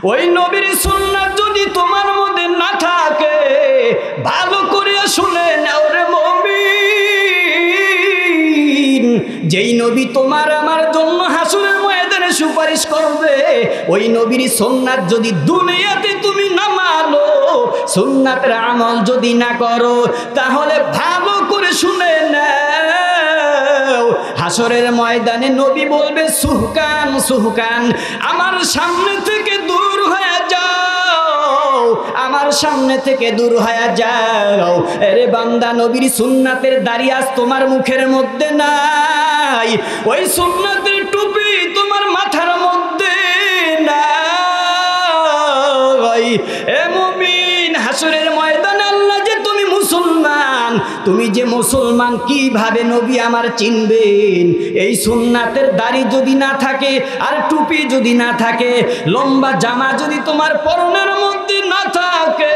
ওই নবীর সুন্নাত যদি তোমার মধ্যে না থাকে, ভালো করে শুনে নাও রে মুমিন, যেই নবী তোমার আমার জন্য হাসরের ময়দানে সুপারিশ করবে, ওই নবীর সুন্নাত যদি দুনিয়াতে তুমি না মানো, সুন্নাতের আমল যদি না করো, তাহলে ভালো করে শুনে নাও, হাসরের ময়দানে নবী বলবে সুহকান সুহকান, আমার সামনে থেকে দূর হয়ে যাও, আমার সামনে থেকে দূর হয়ে যাও। আরে বান্দা, নবীর সুন্নাতের দাড়ি আজ তোমার মুখের মধ্যে নাই, ওই সুন্নাতের টুপি তোমার মাথার মধ্যে নাই। এ মুমিন, হাসরের ময়দানে আল্লাহ যে তুমি মুসলমান, তুমি যে মুসলমান কিভাবে নবী আমার চিনবেন? এই সুন্নাতের দাড়ি যদি না থাকে, আর টুপি যদি না থাকে, লম্বা জামা যদি তোমার পরনের মধ্যে না থাকে,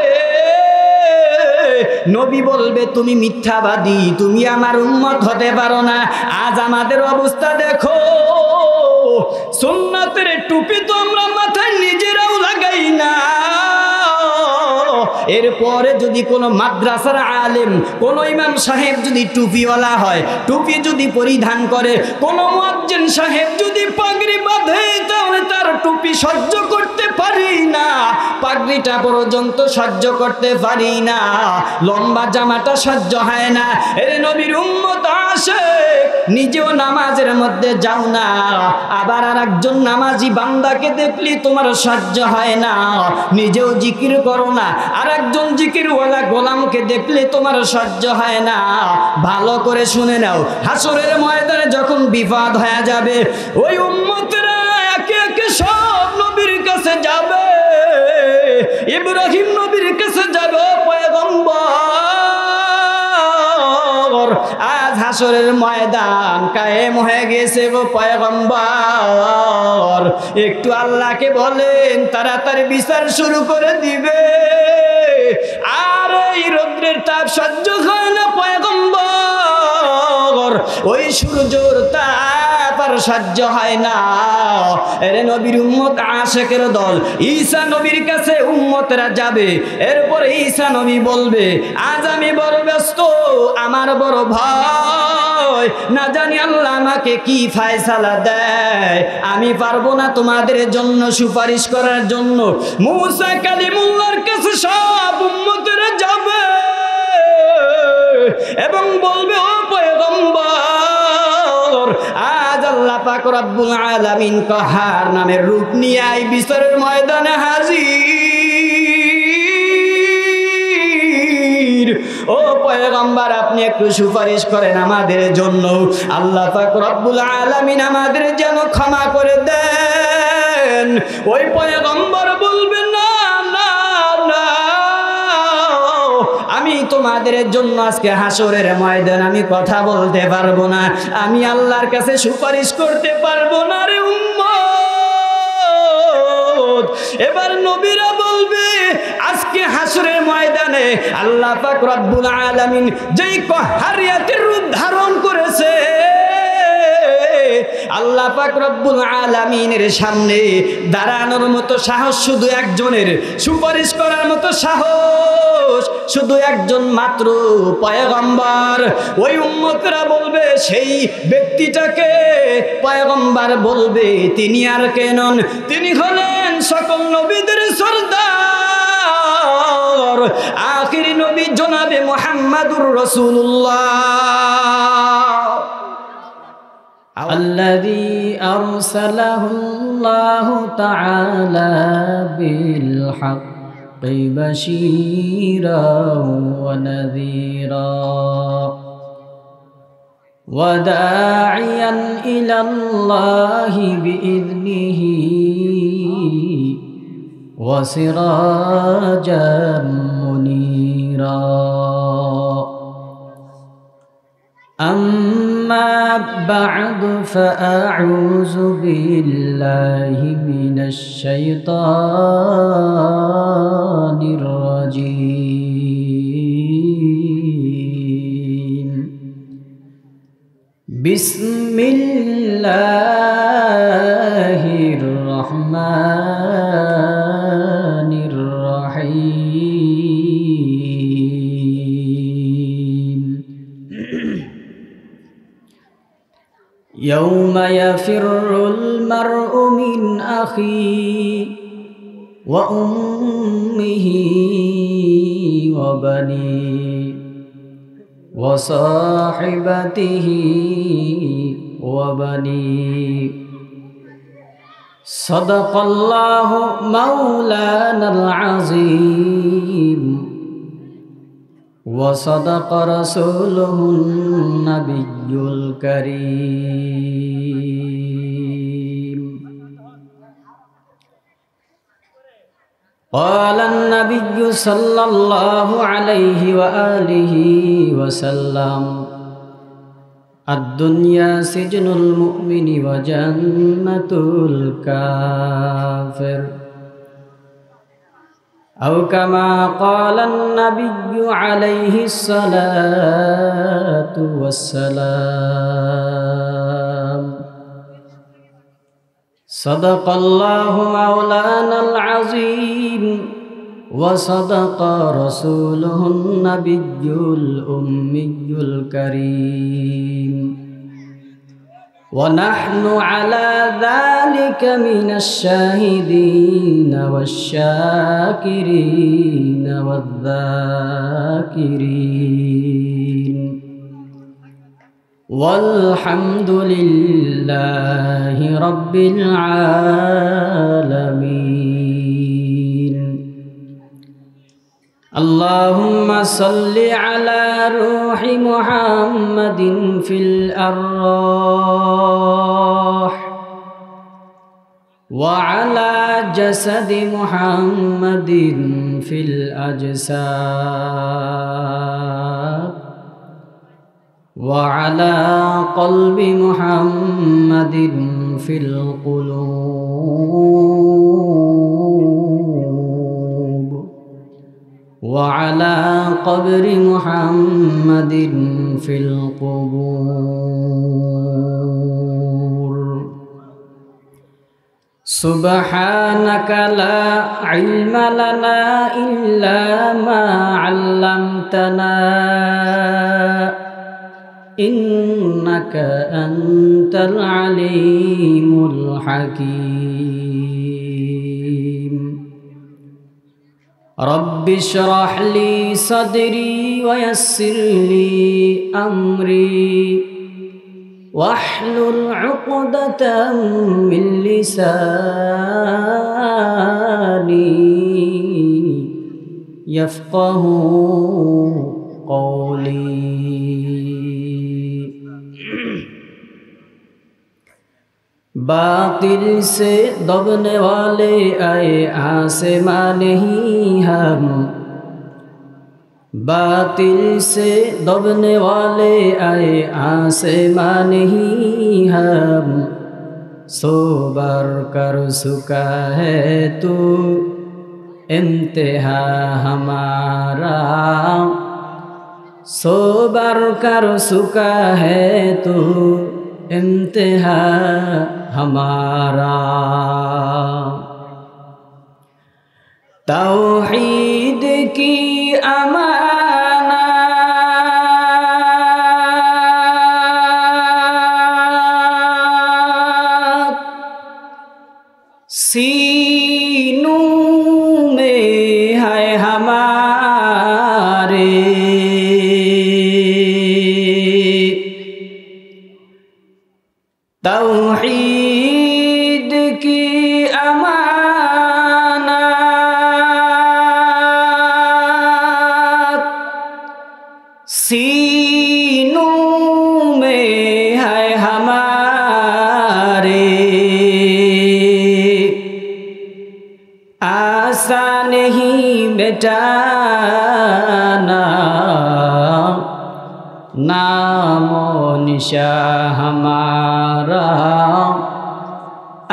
নবী বলবে তুমি মিথ্যাবাদী, তুমি আমার উম্মত হতে পারো না। আজ আমাদের অবস্থা দেখো, সুন্নাতের টুপি তো আমরা মাথায় নিজেরাও লাগাই না, এরপরে যদি কোনো মাদ্রাসার আলেম, কোনো ইমাম সাহেব যদি টুপিওয়ালা হয়, টুপি যদি পরিধান করে, কোনো মুয়াজ্জিন সাহেব যদি পাগড়ি বাঁধে, তাহলে তার টুপি সহ্য করতে পারি না, পাগড়িটা পর্যন্ত সহ্য করতে পারি না, লম্বা জামাটা সহ্য হয় না। এর নবীর উম্মত আশিক, নিজেও নামাজের মধ্যে যাও না, আবার আর একজন নামাজি বান্দাকে দেখলি তোমার সহ্য হয় না, নিজেও জিকির করো না, আর একজন জিকিরওয়ালা গোলামকে দেখলে তোমার সহ্য হয় না। ভালো করে শুনে নাও, হাসরের ময়দানে যখন বিপদ হয়ে যাবে, ওই উম্মতেরা একে একে সব নবীর কাছে যাবে, ইব্রাহিম নবীর কাছে যাবে, পয়গম্বর আজ হাসরের ময়দান কায়েম হয়ে গেছে গো পয়গম্বর, একটু আল্লাহকে বলেন তাড়াতাড়ি বিচার শুরু করে দিবে। আর এই রৌদ্রের তাপ সহ্য হয় না পয়গম্বর, ওই সূর্যের তাপ আর সহ্য হয় না। এর নবীর উম্মত আশিকের দল ঈসা নবীর কাছে উম্মতরা যাবে, এরপরে ঈসা নবী বলবে আজ আমি বড় ব্যস্ত, আমার বড় ভয়, না জানি আল্লাহ আমাকে কি ফায়সালা দেয়, আমি পারবো না তোমাদের জন্য সুপারিশ করার জন্য। মুসা কালিমুল্লাহর কাছে সব উম্মতেরা যাবে এবং বলবে ও পয়গম্বর, আজ আল্লাহ পাক রব্বুল আলামিন কাহার নামের রূপ নিয়ে এই বিচারের ময়দানে হাজির, ও পয়গম্বর আপনি একটু সুপারিশ করেন আমাদের জন্য, আল্লাহ পাক রব্বুল আলামিন আমাদের যেন ক্ষমা করে দেন। ওই পয়গম্বর বলবেন না না না, আমি তোমাদের জন্য আজকে হাসরের ময়দান আমি কথা বলতে পারবো না, আমি আল্লাহর কাছে সুপারিশ করতে পারবো না রে উম্মত। এবার নবীরা বলবে আজকে হাসরের ময়দানে আল্লাহ পাক রব্বুল আলামিন যেই কাহারিয়াতের রূপ ধারণ করেছে, আল্লাহ পাক রব্বুল আলামিনের সামনে দাঁড়ানোর মতো সাহস শুধু একজনের, সুপারিশ করার মতো সাহস শুধু একজন মাত্র, পয়গম্বর। ওই উম্মতরা বলবে সেই ব্যক্তিটাকে, পয়গম্বর বলবে তিনি আর কে নন, তিনি হলেন সকল নবীদের সরদার, আখিরি নবী জনাবে মুহাম্মাদুর রাসূলুল্লাহ। الذي أرسله الله تعالى بالحق بشيرا ونذيرا وداعيا إلى الله بإذنه وسراجا منيرا. أما بعد فأعوذ بالله من الشيطان الرجيم. بسم الله الرحمن يوم يفر المرء من أخيه وأمه وبنيه وصاحبته وبنيه صدق الله مولانا العظيم وصدق رسوله النبي الكريم قال النبي صلى الله عليه وآله وسلم الدنيا سجن المؤمن وجنة الكافر أو كما قال النبي عليه الصلاة والسلام صدق الله مولانا العظيم وصدق رسوله النبي الأمي الكريم ونحن على ذلك من الشاهدين والشاكرين والذاكرين والحمد لله رب العالمين اللهم صل على روح محمد في الأرواح وعلى جسد محمد في الأجساد وعلى قلب محمد في القلوب وعلى قبر محمد في القبور سبحانك لا علم لنا إلا ما علمتنا إنك أنت العليم الحكيم رب اشرح لي صدري ويسر لي أمري واحلل عقدة من لساني يفقه قولي बातिल से दबने वाले आए आसमां नहीं हम बातिल से दबने वाले आए आसमां नहीं हम सोबर कर चुका है तू इम्तिहा हमारा सोबर कर चुका है तू इम्तिहा हमारा तौहीद की अमानत सीनों में है हमारे तौहीद की अमानत सीनों में है हमारे आसान नहीं मिटाना नामो निशा हमारा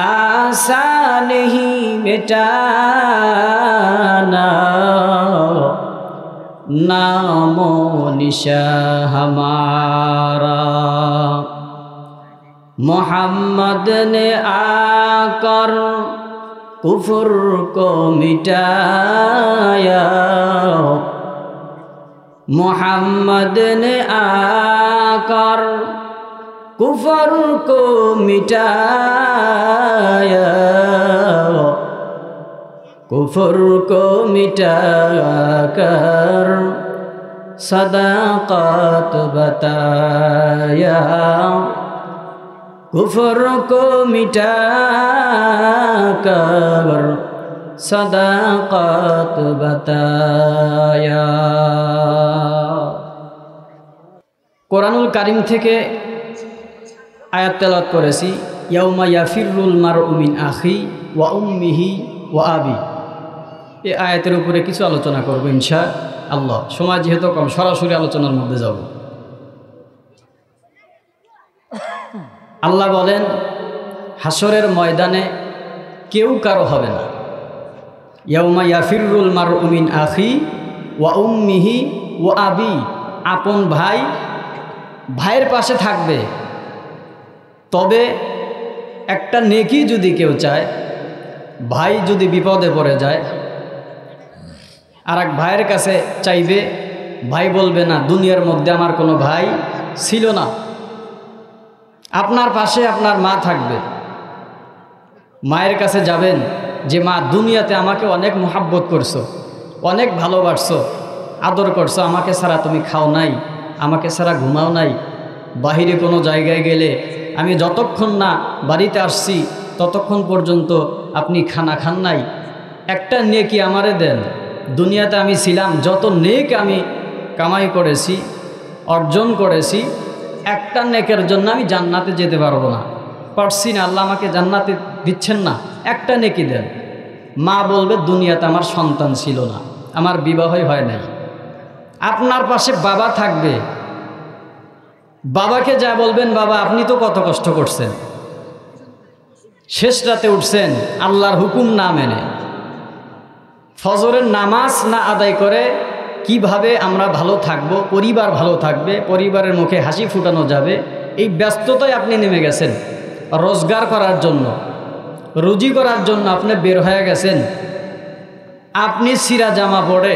आसान ही मिटाना नामो निशा हमारा मोहम्मद ने आकर कुफर को मिटाया मोहम्मद ने आकर कुफर को मिटाया, कुफर को मिटाकर सदाकत बताया, कुफर को मिटाकर सदाकत बताया। কোরআনুল কারীম থেকে আয়াত তেলাওয়াত করেছি, ইয়াউমা ইয়াফিরুল মারউ মিন আখি ওয়া উম্মিহি ওয়া আবি। এই আয়াতের উপরে কিছু আলোচনা করব ইনশাআল্লাহ। সময় যেহেতু কম, সরাসরি আলোচনার মধ্যে যাব। আল্লাহ বলেন, হাসরের ময়দানে কেউ কারো হবে না। ইয়াউমা ইয়াফিরুল মারউ মিন আখি ওয়া উম্মিহি ওয়া আবি। আপন ভাই ভাইয়ের পাশে থাকবে, তবে একটা নেকি যদি কেউ চায়, ভাই যদি বিপদে পড়ে যায় আর এক ভাইয়ের কাছে চাইবে, ভাই বলবে না দুনিয়ার মধ্যে আমার কোনো ভাই ছিল না। আপনার পাশে আপনার মা থাকবে, মায়ের কাছে যাবেন যে মা দুনিয়াতে আমাকে অনেক মোহাব্বত করছো, অনেক ভালোবাসছো, আদর করছো, আমাকে ছাড়া তুমি খাও নাই, আমাকে ছাড়া ঘুমাও নাই, বাহিরে কোনো জায়গায় গেলে আমি যতক্ষণ না বাড়িতে আসছি ততক্ষণ পর্যন্ত আপনি খানা খান নাই, একটা নেকি আমারে দেন। দুনিয়াতে আমি ছিলাম, যত নেক আমি কামাই করেছি, অর্জন করেছি, একটা নেকের জন্য আমি জান্নাতে যেতে পারবো না, পারছি না, আল্লাহ আমাকে জান্নাতে দিচ্ছেন না, একটা নেকি দেন। মা বলবে দুনিয়াতে আমার সন্তান ছিল না, আমার বিবাহই হয় নাই। আপনার পাশে বাবা থাকবে, বাবাকে যা বলবেন, বাবা আপনি তো কত কষ্ট করছেন, শেষ রাতে উঠছেন আল্লাহর হুকুম না মেনে, ফজরের নামাজ না আদায় করে কিভাবে আমরা ভালো থাকব, পরিবার ভালো থাকবে, পরিবারের মুখে হাসি ফুটানো যাবে, এই ব্যস্ততায় আপনি নেমে গেছেন। রোজগার করার জন্য, রুজি করার জন্য আপনি বের হয়ে গেছেন। আপনি ছিঁড়া জামা পরে,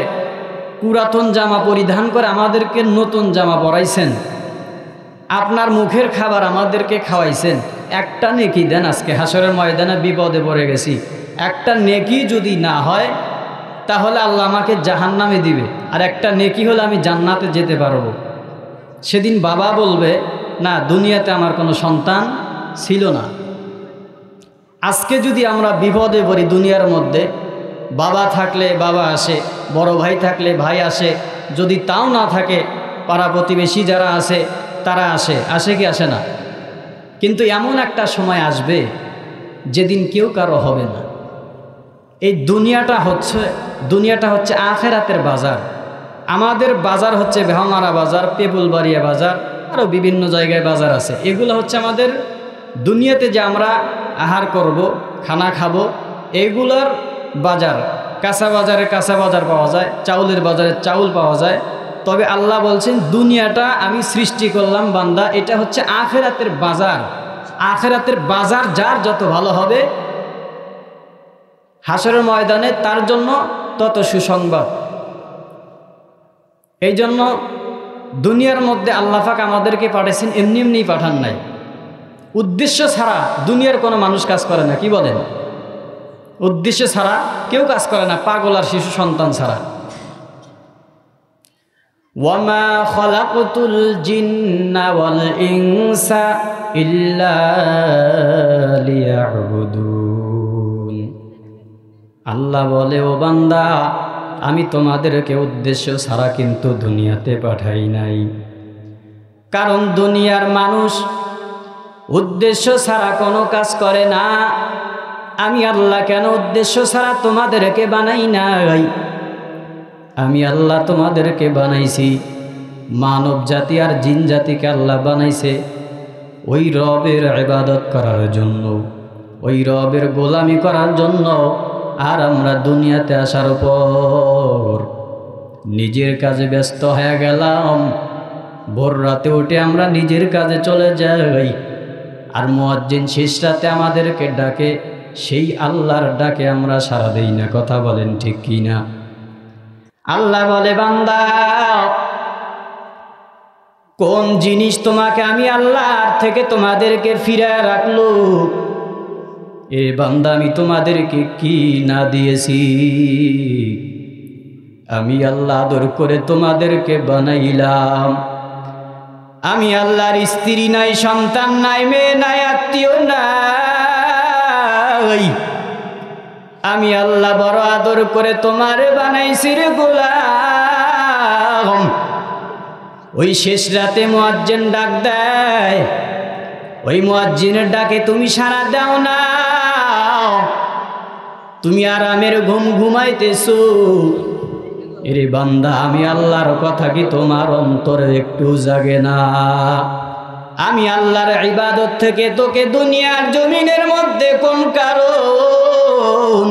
পুরাতন জামা পরিধান করে আমাদেরকে নতুন জামা পরাইছেন, আপনার মুখের খাবার আমাদেরকে খাওয়াইছেন। একটা নেকি দেন, আজকে হাসরের ময়দানে বিপদে পড়ে গেছি, একটা নেকি যদি না হয় তাহলে আল্লাহ আমাকে জাহান্নামে দিবে, আর একটা নেকি হলে আমি জান্নাতে যেতে পারবো। সেদিন বাবা বলবে না দুনিয়াতে আমার কোনো সন্তান ছিল না। আজকে যদি আমরা বিপদে পড়ি দুনিয়ার মধ্যে, বাবা থাকলে বাবা আসে, বড় ভাই থাকলে ভাই আসে, যদি তাও না থাকে পাড়া প্রতিবেশী যারা আছে তারা আসে, আসে কি আসে না? কিন্তু এমন একটা সময় আসবে যেদিন কেউ কারো হবে না। এই দুনিয়াটা হচ্ছে আখেরাতের বাজার। আমাদের বাজার হচ্ছে ভেহমারা বাজার, পেপুলবাড়িয়া বাজার, আরও বিভিন্ন জায়গায় বাজার আছে। এগুলো হচ্ছে আমাদের দুনিয়াতে যে আমরা আহার করব, খানা খাবো, এগুলোর বাজার। কাঁচা বাজারে কাঁচা বাজার পাওয়া যায়, চাউলের বাজারে চাউল পাওয়া যায়। তবে আল্লাহ বলছেন দুনিয়াটা আমি সৃষ্টি করলাম বান্দা, এটা হচ্ছে আখেরাতের বাজার। আখেরাতের বাজার যার যত ভালো হবে হাসরের ময়দানে তার জন্য তত সুসংবাদ। এই জন্য দুনিয়ার মধ্যে আল্লাহ পাক আমাদেরকে পাঠাইছেন, এমনি এমনি পাঠান নাই। উদ্দেশ্য ছাড়া দুনিয়ার কোনো মানুষ কাজ করে না, কি বলেন? উদ্দেশ্য ছাড়া কেউ কাজ করে না, পাগল আর শিশু সন্তান ছাড়া। ওয়ামা খালাকতুল জিন্না ওয়াল ইনসা ইল্লা লিয়াবুদুন। আল্লাহ বলে, ও বান্দা আমি তোমাদেরকে উদ্দেশ্য ছাড়া কিন্তু দুনিয়াতে পাঠাই নাই। কারণ দুনিয়ার মানুষ উদ্দেশ্য ছাড়া কোনো কাজ করে না। আমি আল্লাহ কেন উদ্দেশ্য ছাড়া তোমাদেরকে বানাই নাই? আমি আল্লাহ তোমাদেরকে বানাইছি, মানব জাতি আর জিন জাতিকে আল্লাহ বানাইছে ওই রবের ইবাদত করার জন্য, ওই রবের গোলামি করার জন্য। আর আমরা দুনিয়াতে আসার পর নিজের কাজে ব্যস্ত হয়ে গেলাম। ভোর রাতে উঠে আমরা নিজের কাজে চলে যাই, আর মুয়াজ্জিন শেষ রাতে আমাদেরকে ডাকে, সেই আল্লাহর ডাকে আমরা সাড়া দেই না। কথা বলেন ঠিক কি না? আল্লাহ বলে, বান্দা কোন জিনিস তোমাকে আমি আল্লাহর থেকে তোমাদেরকে ফিরায় রাখলো? এ বান্দা, আমি তোমাদেরকে কি না দিয়েছি? আমি আল্লাহ আদর করে তোমাদেরকে বানাইলাম। আমি আল্লাহর স্ত্রী নাই, সন্তান নাই, মেয়ে নাই, আত্মীয় নাই। আমি আল্লাহ বড় আদর করে তোমারে বানাইছি রে গোলাম। ওই শেষ রাতে মুয়াজ্জিন ডাক দেয়, ওই মুয়াজ্জিনের ডাকে তুমি সাড়া দাও না। তুমি আরামের ঘুম ঘুমাইতেছো। এরে বান্দা, আমি আল্লাহর কথা কি তোমার অন্তরে একটু জাগে না? আমি আল্লাহর ইবাদত থেকে তোকে দুনিয়ার জমিনের মধ্যে কোন কারণ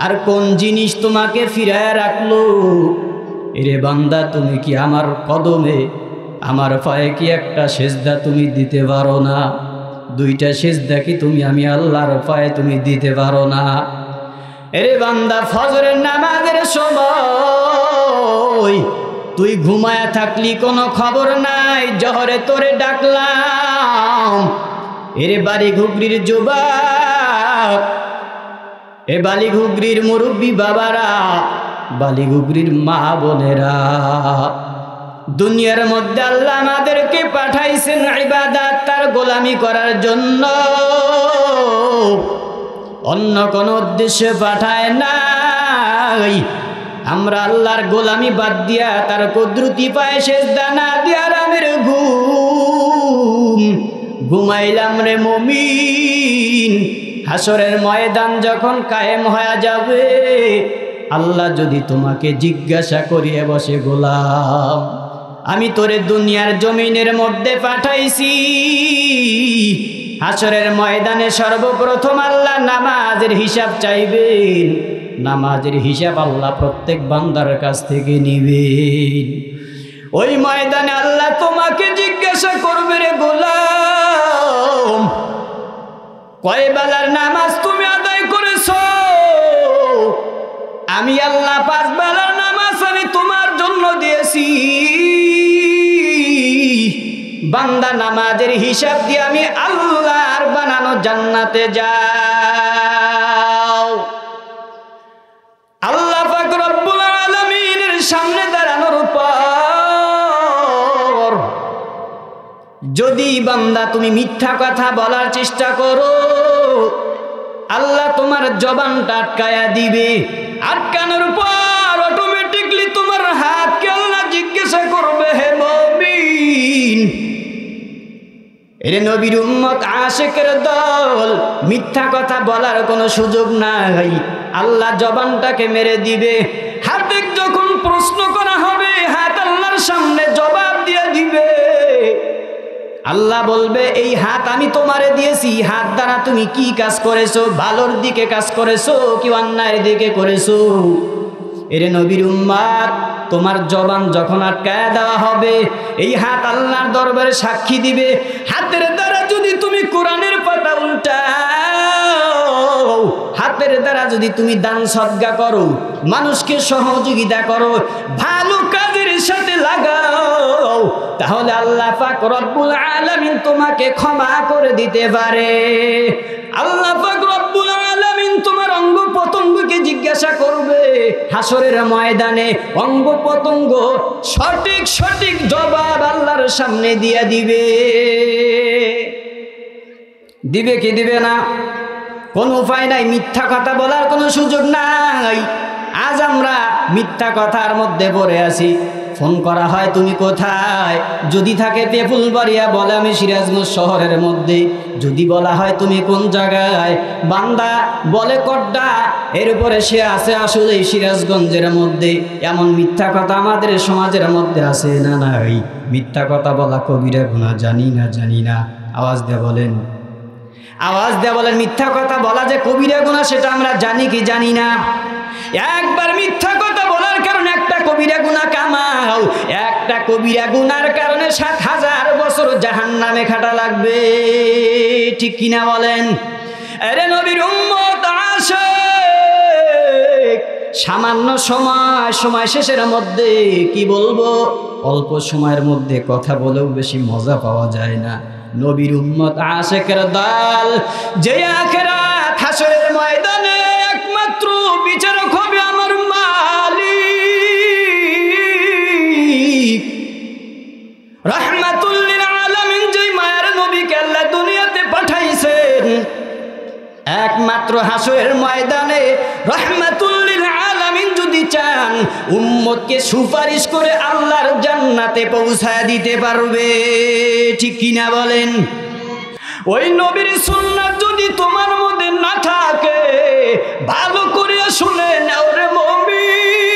আর কোন জিনিস তোমাকে ফিরায় রাখলো? এরে বান্দা, তুমি কি আমার কদমে, আমার পায়ে কি একটা সেজদা তুমি দিতে পারো না? দুইটা সেজদা কি তুমি আমি আল্লাহর পায়ে তুমি দিতে পারো না? এরে বান্দা, ফজরের নামাজের সময় তুই ঘুমায়া থাকলি, কোনো খবর নাই। জহরে তোরে ডাকলাম। এরে বাড়ি ঘুগরির যুবক, এ বালি ঘুগরির মুরব্বী বাবারা, বালি ঘুগরির মা বোনেরা, দুনিয়ার মধ্যে আল্লাহ আমাদেরকে পাঠাইছেন ইবাদত তার গোলামি করার জন্য, অন্য কোনো উদ্দেশ্যে পাঠায় নাই। আমরা আল্লাহর গোলামি বাদ দিয়া তার কুদরতি পায়ে সেজদা না দিয়া আরামের ঘুম ঘুমাইলাম রে মুমিন। হাসরের ময়দান যখন কায়েম হয়ে যাবে, আল্লাহ যদি তোমাকে জিজ্ঞাসা করিয়ে বসে, গোলাম আমি তোরে দুনিয়ার জমিনের মধ্যে পাঠাইছি, হাসরের ময়দানে সর্বপ্রথম আল্লাহ নামাজের হিসাব চাইবেন। নামাজের হিসাব আল্লাহ প্রত্যেক বান্দার কাছ থেকে নিবেন। ওই ময়দানে আল্লাহ তোমাকে জিজ্ঞাসা করবে, রে গোলাম কয় বেলার নামাজ তুমি আদায় করেছো? আমি আল্লাহ 5 বেলার নামাজ আমি তোমার জন্য দিয়েছি। বান্দা নামাজের হিসাব দিয়ে আমি আল্লাহর বানানো জান্নাতে যাও। আল্লাহ পাক রব্বুল আলামিনের সামনে দাঁড়ানোর পর যদি বান্দা তুমি মিথ্যা কথা বলার চেষ্টা করো, আল্লাহ তোমার জবানটা আটকায়া দিবে। আটকানোর পর অটোমেটিকলি তোমার হাতকে আল্লাহ জিজ্ঞাসা করবে, হে মুমিন, এরে নবীর উম্মত আশিকের দল, মিথ্যা কথা বলার কোনো সুযোগ নাই। আল্লাহ জবানটাকে মেরে দিবে। হাতে যখন প্রশ্ন করা হবে, হাত আল্লাহর সামনে জবাব দিয়ে দিবে। আল্লাহ বলবে, এই হাত আমি তোমারে দিয়েছি, হাত দ্বারা তুমি কি কাজ করেছো? ভালোর দিকে কাজ করেছো কি অন্যায়ের দিকে করেছো? এরে নবীর উম্মত, তোমার জবান যখন আটকায়া দেওয়া হবে, এই হাত আল্লাহর দরবারে সাক্ষী দিবে। হাতের দ্বারা যদি তুমি কোরআনের পাতা উল্টাও, হাতের দ্বারা যদি তুমি দান সদকা করো, মানুষকে সহযোগিতা করো, ভালো কাজের সাথে লাগাও, তাহলে আল্লাহ পাক রব্বুল আলামিন তোমাকে ক্ষমা করে দিতে পারে। আল্লাহ পাক রব্বুল আলামিন তোমার অঙ্গ প্রত্যঙ্গকে জিজ্ঞাসা করবে হাসরের ময়দানে। অঙ্গ প্রত্যঙ্গ সঠিক সঠিক জবাব আল্লাহর সামনে দিয়ে দিবে। দিবে কি দিবে না? কোনো উপায় নাই, মিথ্যা কথা বলার কোনো সুযোগ নাই। আজ আমরা মিথ্যা কথার মধ্যে পড়ে আছি। ফোন করা হয়, তুমি কোথায়? যদি থাকে তেঁতুলবাড়িয়া, বলে আমি সিরাজগঞ্জ শহরের মধ্যে। যদি বলা হয় তুমি কোন জায়গায়, বান্দা বলে কড্ডা, এর উপরে সে আছে আসলে সিরাজগঞ্জের মধ্যে। এমন মিথ্যা কথা আমাদের সমাজের মধ্যে আছে না নাই? মিথ্যা কথা বলা কবিরা গুনাহ, জানি না জানি না। আওয়াজ দিয়ে বলেন, আওয়াজ দিয়ে বলেন, মিথ্যা কথা বলা যে কবিরা গুনাহ সেটা আমরা জানি কি জানি না? একবার মিথ্যা কথা বলার কারণে একটা কবিরা গুনাহ কামাও, একটা কবিরা গুনার কারণে 7000 বছর জাহান্নামে খাটা লাগবে। ঠিক কিনা বলেন? আরে নবীর উম্মত আশিক, সামান্য সময় শেষের মধ্যে কি বলবো, অল্প সময়ের মধ্যে কথা বলেও বেশি মজা পাওয়া যায় না। নবীর উম্মত আশেকের দল, যে আখিরাত হাসরের ময়দানে একমাত্র বিচারক হবে আমার মালিক। রাহমাতুল লিল আলামিন, যে মায়ের নবীকে আল্লাহ দুনিয়াতে পাঠাইছেন, একমাত্র হাসরের ময়দানে রাহমাতুল লিল আলামিন যদি চান, উম্মতকে সুপারিশ করে আল্লাহর জান্নাতে পৌঁছায় দিতে পারবে। ঠিক কিনা বলেন? ওই নবীর সুন্নাত যদি তোমার মধ্যে না থাকে, ভালো করে শুনে নাও রে মুমিন,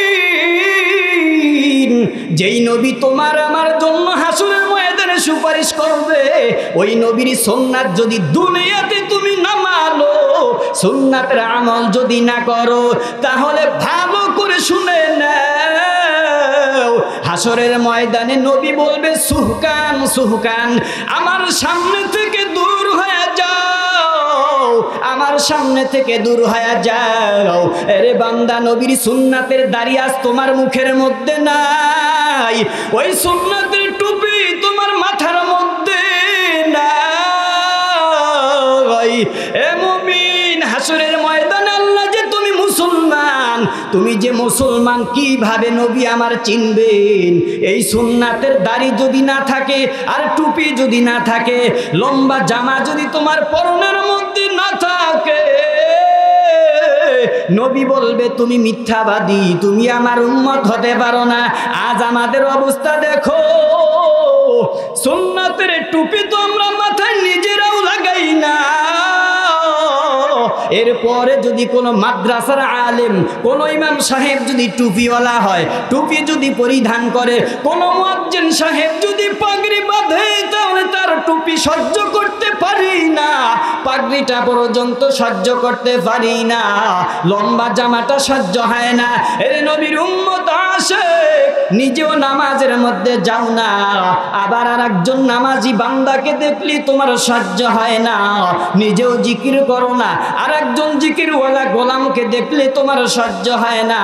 যেই নবী তোমার আমার জন্য হাসরের ময়দানে সুপারিশ করবে, ওই নবীর সুন্নাত যদি দুনিয়াতে তুমি না মানো, সুন্নাতের আমল যদি না করো, তাহলে ভালো করে শুনে নাও, হাসরের ময়দানে নবী বলবে সুহকান সুহকান, আমার সামনে থেকে দূর হয়ে যাও, আমার সামনে থেকে দূর হয়ে যাও। আরে বান্দা, নবীর সুন্নাতের দাড়ি আজ তোমার মুখের মধ্যে নাই, ওই সুন্নাতের টুপি তোমার মাথার মধ্যে নাই। এ মুমিন, হাসরের ময়দানে আল্লাহ যে তুমি মুসলমান, তুমি যে মুসলমান কিভাবে নবী আমার চিনবেন? এই সুন্নাতের দাড়ি যদি না থাকে, আর টুপি যদি না থাকে, লম্বা জামা যদি তোমার পরনের মধ্যে না থাকে, নবী বলবে তুমি মিথ্যাবাদী, তুমি আমার উম্মত হতে পারো না। আজ আমাদের অবস্থা দেখো, সুন্নাতের টুপি তো আমরা মাথায় নিজেরাও লাগাই না, এরপরে যদি কোনো মাদ্রাসার আলেম, কোনো ইমাম সাহেব যদি টুপিওয়ালা হয়, টুপি যদি পরিধান করে, কোনো মুয়াজ্জিন সাহেব যদি পাগড়ি বাঁধে, তাহলে তার টুপি সহ্য করতে পারি না, পাগড়িটা পর্যন্ত সহ্য করতে পারি না, লম্বা জামাটা সহ্য হয় না। এর নবীর উম্মত আশিক, নিজেও নামাজের মধ্যে যাও না, আবার আর একজন নামাজি বান্দাকে দেখলি তোমার সহ্য হয় না, নিজেও জিকির করো না, আর একজন জিকিরওয়ালা গোলামকে দেখলে তোমার সহ্য হয় না।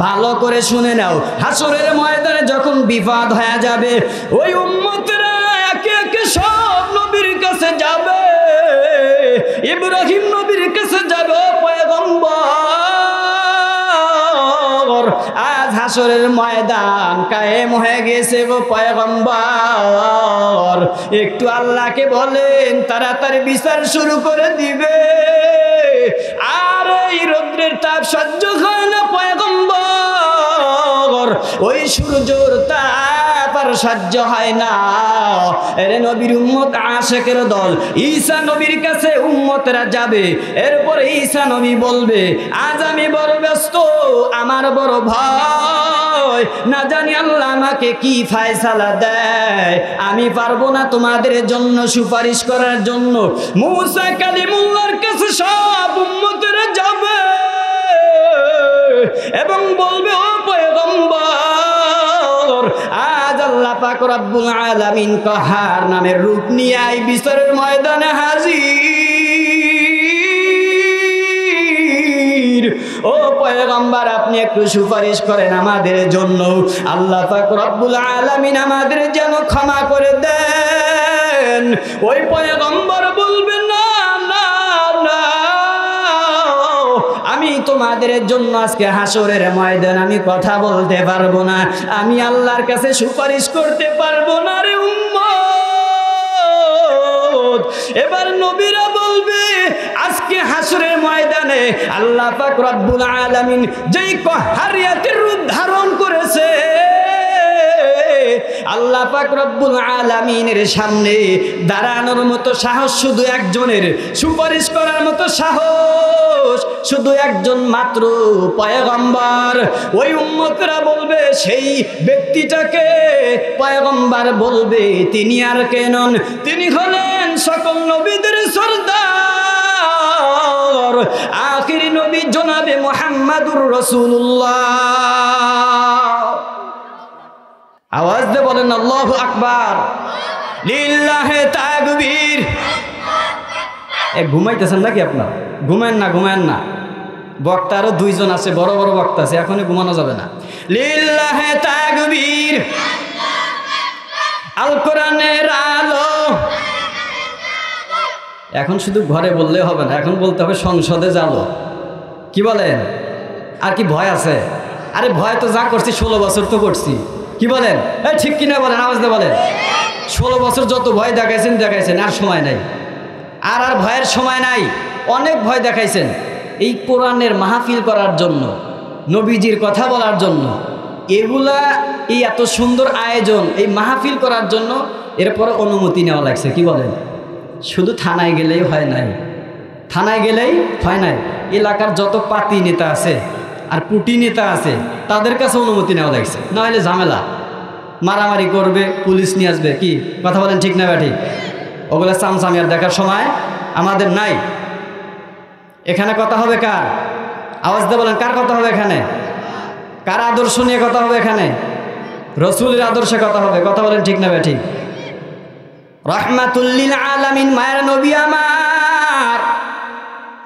ভালো করে শুনে নাও, হাসরের ময়দানে যখন বিপদ হয়ে যাবে, ওই উম্মতেরা একে একে সব নবীর কাছে যাবে। ইব্রাহিম নবীর কাছে যাবে, পয়গম্বর, আজ হাসরের ময়দান কায়েম হয়ে গেছে গো পয়গম্বর, একটু আল্লাহকে বলেন তাড়াতাড়ি বিচার শুরু করে দিবে। আর এই রৌদ্রের তাপ সহ্য হয় না পয়গম্বর, ওই সূর্যের তাপ আর সহ্য হয় না। এরে নবীর উম্মত আশিকের দল, ঈসা নবীর কাছে উম্মতরা যাবে। এরপরে ঈসা নবী বলবে, আজ আমি বড় ব্যস্ত, আমার বড় ভয়, না জানি আল্লাহ আমাকে কি ফায়সালা দেয়, আমি পারবো না তোমাদের জন্য সুপারিশ করার জন্য। মুসা কালিমুল্লাহর কাছে সব উম্মতেরা যাবে এবং বলবে, ও পয়গম্বর, আজ আল্লাহ পাক রব্বুল আলামিন কাহার নামের রূপ নিয়ে এই বিচারের ময়দানে হাজির। ও পয়গম্বর, আপনি একটু সুপারিশ করেন আমাদের জন্য, আল্লাহ পাক রব্বুল আলামিন আমাদের যেন ক্ষমা করে দেন। ওই পয়গম্বর বলবেন, না না না, আমি তোমাদের জন্য আজকে হাসরের ময়দান আমি কথা বলতে পারবো না, আমি আল্লাহর কাছে সুপারিশ করতে পারবো না রে উম্মত। এবার নবীরা বলবে, আজকে হাসরের ময়দানে আল্লাহ পাক রব্বুল আলামিন যেই কাহারিয়াতের রূপ ধারণ করেছে, আল্লাহ পাক রব্বুল আলামিনের সামনে দাঁড়ানোর মতো সাহস শুধু একজনের, সুপারিশ করার মতো সাহস শুধু একজন মাত্র, পয়গম্বর। ওই উম্মতরা বলবে, সেই ব্যক্তিটাকে পয়গম্বর বলবে, তিনি আর কে নন, তিনি হলেন সকল নবীদের সরদার, আখিরি নবী জনাবে মুহাম্মাদুর রাসূলুল্লাহ। আওয়াজ দিয়ে বলেন আল্লাহু আকবার, লিল্লাহে তাকবীর। ঘুমাইতেছেন নাকি আপনার? ঘুমেন না, ঘুমেন না, বক্তা আরো দুইজন আছে, বড় বড় বক্তা আছে, এখনই ঘুমানো যাবে না। লিল্লাহে তাকবীর, আল কোরআনের আলো। এখন শুধু ঘরে বললে হবে না, এখন বলতে হবে সংসদে যাবো। কি বলেন? আর কি ভয় আছে? আরে ভয় তো যা করছি 16 বছর তো করছি। কি বলেন? এই ঠিক কিনা বলেন, আওয়াজ দিয়ে বলেন। 16 বছর যত ভয় দেখাইছেন, আর সময় নাই, আর ভয়ের সময় নাই। অনেক ভয় দেখাইছেন এই কোরআনের মাহফিল করার জন্য, নবীজির কথা বলার জন্য। এগুলা এই এত সুন্দর আয়োজন, এই মাহফিল করার জন্য এরপরে অনুমতি নেওয়া লাগছে। কি বলেন? শুধু থানায় গেলেই হয় নাই, থানায় গেলেই হয় নাই। এলাকার যত পাতি নেতা আছে আর পুটি নেতা আছে তাদের কাছে অনুমতি নেওয়া লাগছে, নাহলে ঝামেলা, মারামারি করবে, পুলিশ নিয়ে আসবে। কি কথা বলেন, ঠিক না ব্যাঠিক? ওগুলো চামচামি আর দেখার সময় আমাদের নাই। এখানে কথা হবে কার? আওয়াজ দিয়ে বলেন, কার কথা হবে এখানে? কার আদর্শ নিয়ে কথা হবে এখানে? রসুলের আদর্শে কথা হবে। কথা বলেন, ঠিক না ব্যাঠিক? রহমাতুল লিল আলামিন, মায়ের নবী আমার।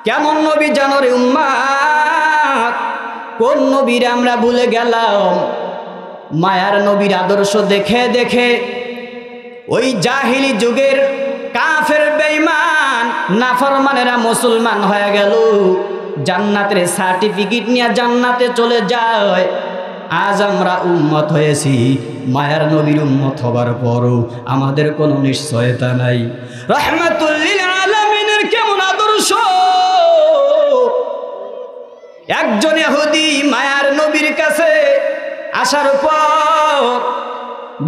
কেমন নবী জানো রে উম্মাত? কোন নবীর আমরা ভুলে গেলাম? মায়ার নবীর আদর্শ দেখে দেখে ওই জাহিলি যুগের কাফের বেঈমান নাফরমানেরা মুসলমান হয়ে গেল, জান্নাতের সার্টিফিকেট নিয়ে জান্নাতে চলে যায়। আজ আমরা উম্মত হয়েছি, মায়ার নবীর উম্মত হবার পরও আমাদের কোনো নিশ্চয়তা নাই। রহমাতুল লিল আলামিনের কেমন আদর্শ! একজন ইহুদি মায়ার নবীর কাছে আসার পর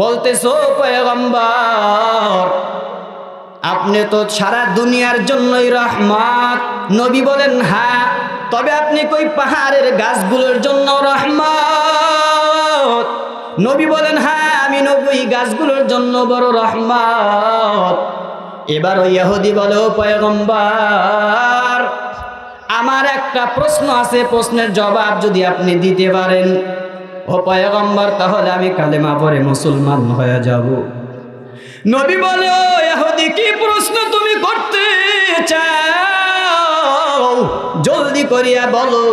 বলতেছো, পয়গম্বর আপনি তো সারা দুনিয়ার জন্যই রহমত। নবী বলেন, হ্যাঁ, তবে আপনি কই পাহাড়ের গাছগুলোর জন্য রহমত? নবী বলেন, হ্যাঁ, আমি নবী গাছগুলোর জন্য বড় রহমত। এবার ওই ইহুদি বলে, ও পয়গম্বর আমার একটা প্রশ্ন আছে, প্রশ্নের জবাব যদি আপনি দিতে পারেন। ও পয়গম্বর, তাহলে আমি কালেমা পড়ে মুসলমান হয়ে যাব। নবী বলে, ও ইহুদি কি প্রশ্ন তুমি করতে চাও? জলদি করিয়া বলো।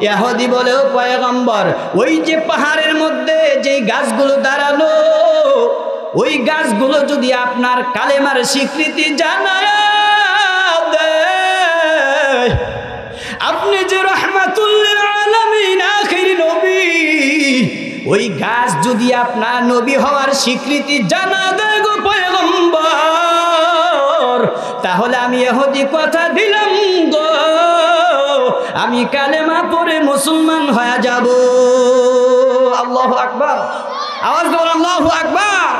ইহুদি বলে, ও পয়গম্বর ওই যে পাহাড়ের মধ্যে যেই গাছগুলো দাঁড়ানো, ওই গাছগুলো যদি আপনার কালেমার স্বীকৃতি জানায় দেয়, আপনি যে রহমাতুল লিল আলামিন আখির নবী, ওই গাছ যদি আপনার নবী হওয়ার স্বীকৃতি জানা দেয় গো পয়গম্বর, তাহলে আমি ইহুদি কথা দিলাম গো, আমি কালেমা পড়ে মুসলমান হয়ে যাব। আল্লাহু আকবার, আওয়াজ বলুন আল্লাহু আকবার।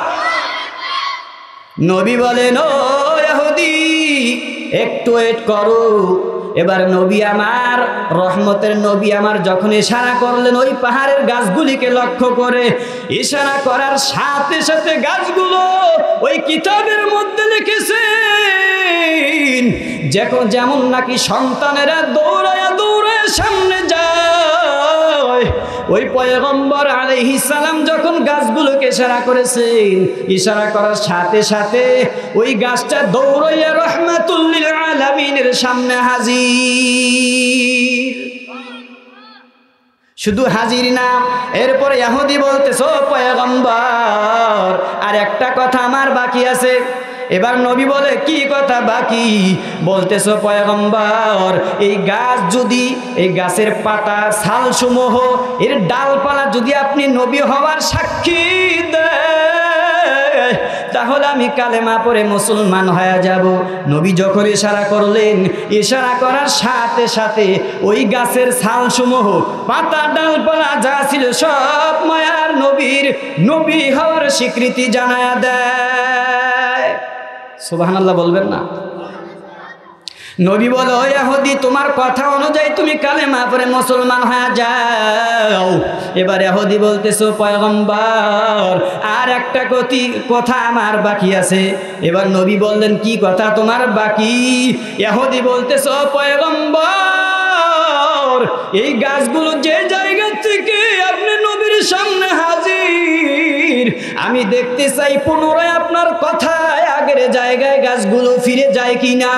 নবী বলেন, ও ইহুদি একটু ওয়েট করো। এবার নবী আমার, রহমতের নবী আমার যখন ইশারা করলেন ওই পাহাড়ের গাছগুলিকে লক্ষ্য করে, ইশারা করার সাথে সাথে গাছগুলো ওই কিতাবের মধ্যে লিখেছেন যেমন নাকি সন্তানেরা দৌড়ায়া দৌড়ায় সামনে যায়, ওই পয়গম্বর আলাইহিস সালাম যখন গাছগুলোকে ইশারা করেছেন, ইশারা করার সাথে সাথে ওই গাছটা দৌড়াইয়া রহমাতুল লিল আলামিনের সামনে হাজির। শুধু হাজির না, এরপরে ইহুদি বলতেছে, ও পয়গম্বর আর একটা কথা আমার বাকি আছে। এবার নবী বলে, কি কথা বাকি? বলতেছো পয়গম্বর এই গাছ যদি, এই গাছের পাতা ছালসমূহ এর ডালপালা যদি আপনি নবী হওয়ার সাক্ষী দেয়, তাহলে আমি কালেমা পড়ে মুসলমান হয়ে যাব। নবী যখন ইশারা করলেন, ইশারা করার সাথে সাথে ওই গাছের ছালসমূহ, পাতা ডালপালা যা ছিল সব মায়ার নবীর নবী হওয়ার স্বীকৃতি জানায়া দেয়। সুবহানাল্লাহ বলবেন না? নবী বলে, ও ইহুদি তোমার কথা অনুযায়ী তুমি কালেমা পড়ে মুসলমান হয়ে যাও। এবার ইহুদি বলতেছো, পয়গম্বর আর একটা কথা আমার বাকি আছে। এবার নবী বললেন, কি কথা তোমার বাকি? ইহুদি বলতেছো, পয়গম্বর এই গাছগুলো যে জায়গা থেকে আপনি নবীর সামনে হাজির, আমি দেখতে চাই পুনরায় আপনার কথায় আগের জায়গায় গাছগুলো ফিরে যায় কিনা।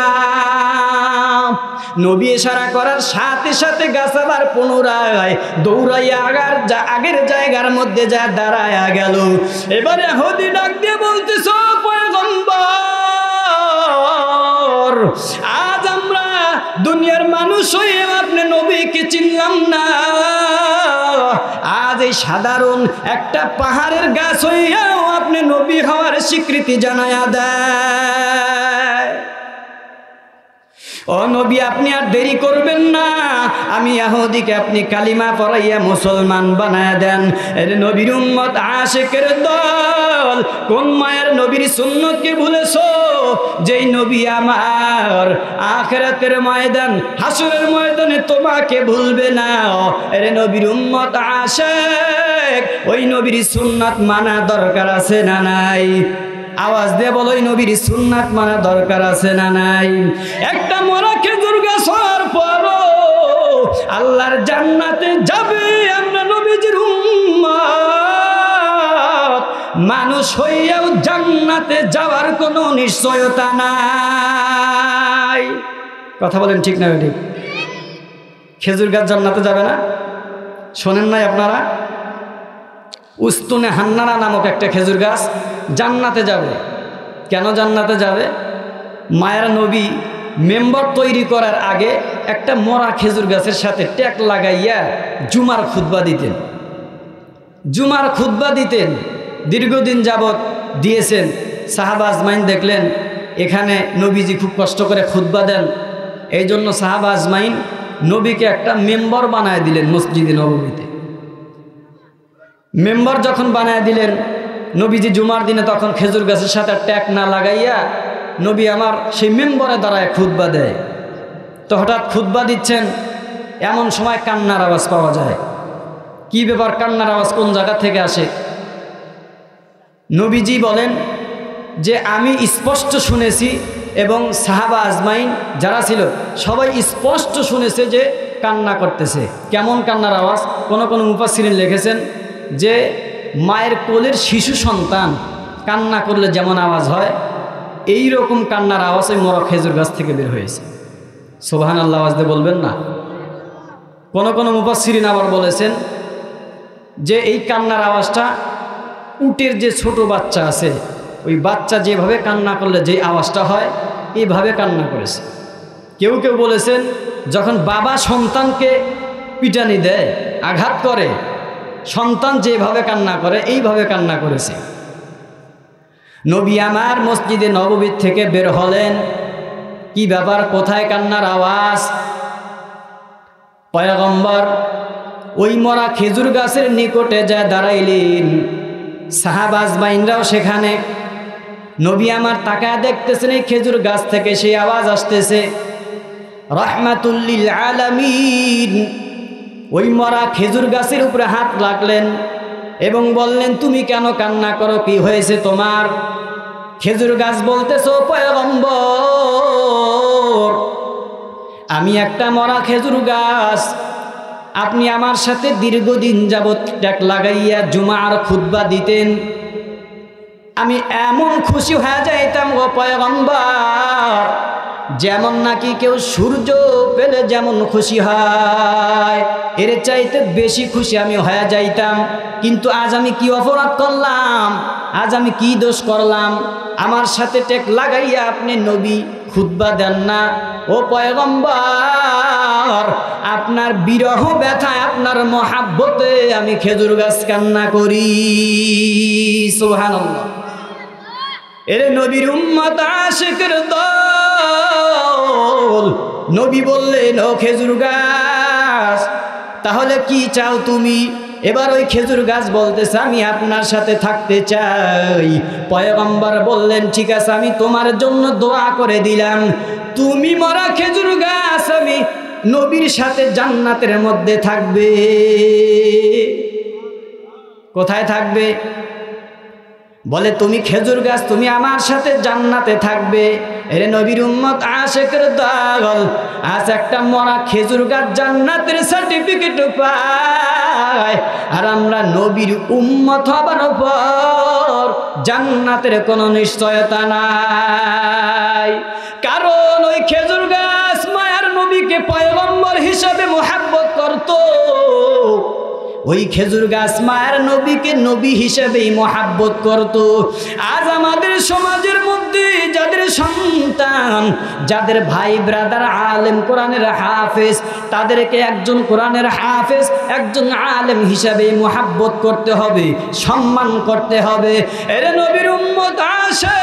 নবী ইশারা করার সাথে সাথে গাছ আবার পুনরায় দৌড়াইয়া আগের জায়গার মধ্যে যা দাঁড়ায়া গেল। এবারে ইহুদি ডাক দিয়ে বলতেছ, পয়গম্বর, আজ আমরা দুনিয়ার মানুষ হয়ে আপনি নবীকে চিনলাম না। আজ এই সাধারণ একটা পাহাড়ের গাছ হইয়াও আপনি নবী হওয়ার স্বীকৃতি জানায়া দেয়। ও নবী, আপনি আর দেরি করবেন না, আমি ইহুদিকে আপনি কালিমা পড়াইয়া মুসলমান বানায়া দেন। এর নবীর উম্মত আশিকের দল, কোন মায়ের নবীর সুন্নতকে ভুলেছো? যেই নবী আমার আখিরাতের ময়দান, হাসরের ময়দানে তোমাকে ভুলবে না। এর নবীর উম্মত আশিক, ওই নবীর সুন্নাত মানা দরকার আছে না নাই? আওয়াজ দিয়ে বলো, ওই নবীর সুন্নাত মানা দরকার আছে না নাই? একটা মরা খেজুর গাছ হওয়ার পরও আল্লাহর জান্নাতে যাবে আমরা নবীজির উম্মত, মানুষ হইয়াও জান্নাতে যাওয়ার কোনো নিশ্চয়তা নাই। কথা বলেন ঠিক না ঠিক? খেজুর গাছ জান্নাতে যাবে না? শোনেন নাই আপনারা? উস্তুনে হান্নারা নামক একটা খেজুর গাছ জান্নাতে যাবে। কেন জান্নাতে যাবে? মায়ের নবী মেম্বার তৈরি করার আগে একটা মরা খেজুর গাছের সাথে ট্যাগ লাগাইয়া জুমার খুতবা দিতেন। জুমার খুতবা দিতেন, দীর্ঘদিন যাবৎ দিয়েছেন। সাহাবা আজমাইন দেখলেন এখানে নবীজি খুব কষ্ট করে খুতবা দেন, এই জন্য সাহাবা আজমাইন নবীকে একটা মেম্বার বানায় দিলেন মসজিদে নববীতে। মেম্বার যখন বানায় দিলেন, নবীজি জুমার দিনে তখন খেজুর গাছের সাথে ট্যাগ না লাগাইয়া নবী আমার সেই মেম্বারে দাঁড়ায় খুতবা দেয়। তো হঠাৎ খুতবা দিচ্ছেন, এমন সময় কান্নার আওয়াজ পাওয়া যায়। কি ব্যাপার, কান্নার আওয়াজ কোন জায়গা থেকে আসে? নবীজি বলেন যে আমি স্পষ্ট শুনেছি এবং সাহাবা আজমাইন যারা ছিল সবাই স্পষ্ট শুনেছে যে কান্না করতেছে। কেমন কান্নার আওয়াজ? কোন মুফাসসিরিন লিখেছেন যে মায়ের কোলের শিশু সন্তান কান্না করলে যেমন আওয়াজ হয়, এই রকম কান্নার আওয়াজ ওই মরা খেজুর গাছ থেকে বের হয়েছে। সুবহানাল্লাহ আওয়াজ দিয়ে বলবেন না? কোন মুফাসসিরিন আবার বলেছেন যে এই কান্নার আওয়াজটা উটের যে ছোট বাচ্চা আছে, ওই বাচ্চা যেভাবে কান্না করলে যে আওয়াজটা হয় এইভাবে কান্না করেছে। কেউ কেউ বলেছেন যখন বাবা সন্তানকে পিটানি দেয়, আঘাত করে, সন্তান যেভাবে কান্না করে এইভাবে কান্না করেছে। নবী আমার মসজিদে নববী থেকে বের হলেন, কি ব্যাপার, কোথায় কান্নার আওয়াজ? পয়গম্বর ওই মরা খেজুর গাছের নিকটে যা দাঁড়াইলেন, সাহাবা আজমাইনরাও সেখানে। নবী আমার তাকায় দেখতেছেন এই খেজুর গাছ থেকে সেই আওয়াজ আসতেছে, রাহমাতুল লিল আলামিন। ওই মরা খেজুর গাছের উপরে হাত রাখলেন এবং বললেন, তুমি কেন কান্না করো, কি হয়েছে তোমার? খেজুর গাছ বলতেছো, পয়গম্বর আমি একটা মরা খেজুর গাছ, আপনি আমার সাথে দীর্ঘদিন যাবৎ ট্যাগ লাগাইয়া জুমার খুতবা দিতেন, আমি এমন খুশি হয়ে যাইতাম গো পয়গম্বর, যেমন নাকি কেউ সূর্য পেলে যেমন খুশি হয়, এর চাইতে বেশি খুশি আমি হয়ে যাইতাম। কিন্তু আজ আমি কি অপরাধ করলাম? আজ আমি কি দোষ করলাম? আমার সাথে ট্যাগ লাগাইয়া আপনি নবী খুতবা দেন না। ও পয়গম্বর, আপনার বিরহ ব্যথায়, আপনার মহাব্বতে আমি খেজুর গাছ কান্না করি। সুবহানাল্লাহ। এর নবীর উম্মত আশিকের দল, নবী বললেন, ও খেজুর গাছ, তাহলে কি চাও তুমি? এবার ওই খেজুর গাছ বলতেছে, আমি আপনার সাথে থাকতে চাই। পয়গম্বর বললেন, ঠিক আছে, আমি তোমার জন্য দোয়া করে দিলাম, তুমি মরা খেজুর গাছ, আমি নবীর সাথে জান্নাতের মধ্যে থাকবে। কোথায় থাকবে? বলে, তুমি খেজুর গাছ, তুমি আমার সাথে জান্নাতে থাকবে। এর নবীর উম্মত আশিকের দল, আজ একটা মরা খেজুর গাছ জান্নাতের সার্টিফিকেট পায়, আর আমরা নবীর উম্মত হবার পর জান্নাতের কোনো নিশ্চয়তা নাই। কারণ ওই খেজুর গাছ মায়ার নবী নবীকে পয়গম্বর হিসাবে মুহাব্বত করত, ওই খেজুর গাছ মায়ের নবীকে নবী হিসেবেই মুহাব্বত করত। আজ আমাদের সমাজের মধ্যে যাদের সন্তান, যাদের ভাই ব্রাদার আলেম, কোরআনের হাফেজ, তাদেরকে একজন কোরআনের হাফেজ, একজন আলেম হিসাবে মুহাব্বত করতে হবে, সম্মান করতে হবে। এর নবীর উম্মত আসে।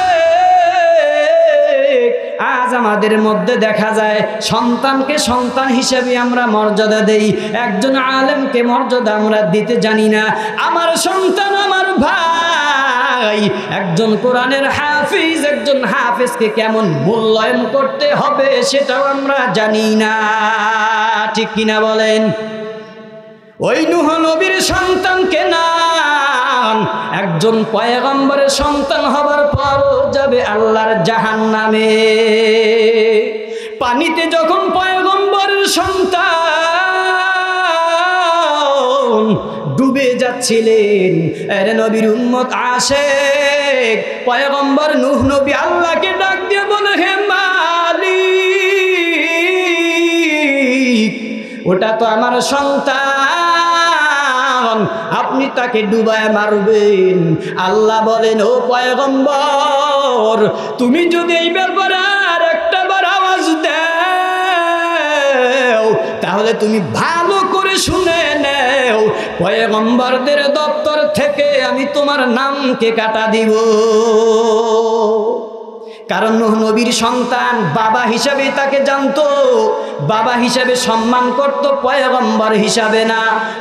আজ আমাদের মধ্যে দেখা যায় সন্তানকে সন্তান হিসেবে আমরা মর্যাদা দেই, একজন আলেমকে মর্যাদা আমরা দিতে জানি না। আমার সন্তান, আমার ভাই, একজন কোরআনের হাফিজ, একজন হাফিজকে কেমন মূল্যায়ন করতে হবে সেটাও আমরা জানি না। ঠিক কিনা বলেন? ওই নূহ নবীর সন্তানকে নান, একজন পয়গম্বরের সন্তান হবার পরও যাবে আল্লাহর জাহান্নামে। পানিতে যখন পয়গম্বরের সন্তান ডুবে যাচ্ছিলেন, এর নবীর উম্মত আশেক পয়গম্বর নূহ নবী আল্লাহকে ডাক দিয়ে বলে, হে মালিক, ওটা তো আমার সন্তান, আপনি তাকে ডুবায় মারবেন। আল্লাহ বলেন, ও পয়গম্বর, তুমি যদি এই ব্যাপারে আর একটা বার আওয়াজ দাও তাহলে তুমি ভালো করে শুনে নেও, পয়গম্বরদের দপ্তর থেকে আমি তোমার নামকে কাটা দিব। কারণ নূহ নবীর সন্তান বাবা হিসাবে তাকে জানতো, বাবা হিসাবে সম্মান করত, পয়গম্বর হিসাবে না।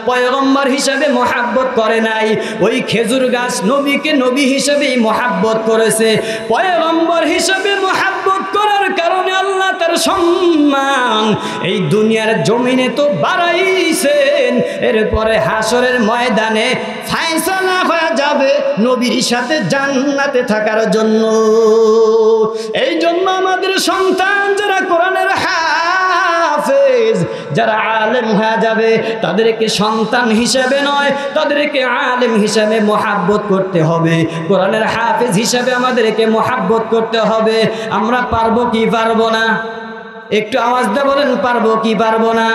পয়গম্বর হিসাবে মহাব্বত করে নাই। ওই খেজুর গাছ নবীকে নবী হিসাবেই মহাব্বত করেছে। পয়গম্বর হিসাবে মহাব্বত করার কারণে আল্লাহ তার সম্মান এই দুনিয়ার জমিনে তো বাড়াইছেন, এরপরে হাসরের ময়দানে ফায়সালা হয়ে যাবে নবীর সাথে জান্নাতে থাকার জন্য। এই জন্য আমাদের সন্তান যারা কোরআনের হাফেজ, যারা আলেম হয়ে যাবে, তাদেরকে সন্তান হিসেবে নয়, তাদেরকে আলেম হিসেবে মহাব্বত করতে হবে, কোরআনের হাফেজ হিসেবে আমাদেরকে মহাব্বত করতে হবে। আমরা পারবো কি পারবো না? একটু আওয়াজ দিয়ে বলেন, পারবো কি পারবো না?